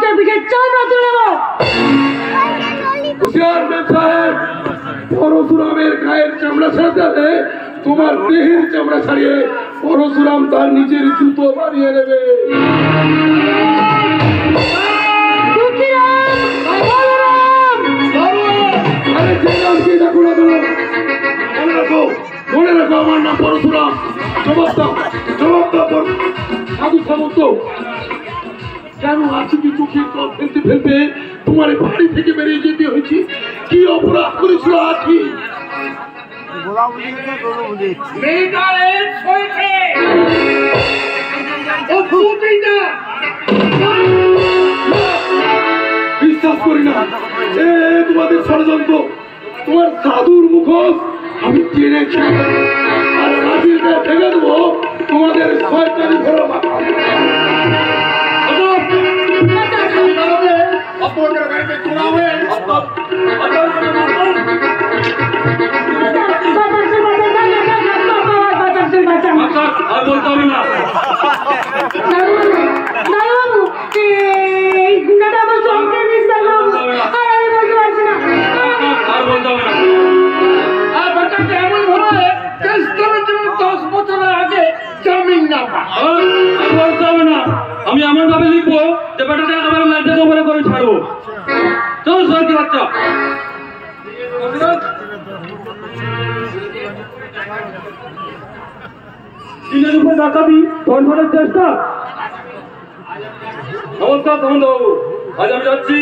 তোর পিঠে চামড়া তুলে দেবো। সাহেব, পরশুরামের গায়ের চামড়া ছাড়াতে হবে, তোমার দেহের চামড়া ছাড়িয়ে পরশুরাম তার নিজের জুতো বানিয়ে নেবে। মনে রাখো আমার নাম পরশুরাম। জবাব দাও, জবাব দাও। সাধু সামন্ত, কেন আছি কি চোখে জল ফেলতে ফেলতে তোমার বাড়ি থেকে বেরিয়ে যেতে হয়েছে? কি অপরাধ করেছিল আছি? বিশ্বাস করি না তোমাদের ষড়যন্ত্র। তোমার সাধুর মুখোশ আমি কিনেছি, আর রাজিতে ভেঙে দেবো তোমাদের শয়তানি ঘোরা মাথা। আর বলতে হবে না। আমি এমন ভাবে লিখবো যে বেটাটা একেবারে লাইটে ওপরে করে ছাড়বো। চলো সরকি বাচ্চা। দিনের উপরে ডাকাবি ধনধনের চেষ্টা। নমস্কার সামন্ত বাবু, আজ আমি যাচ্ছি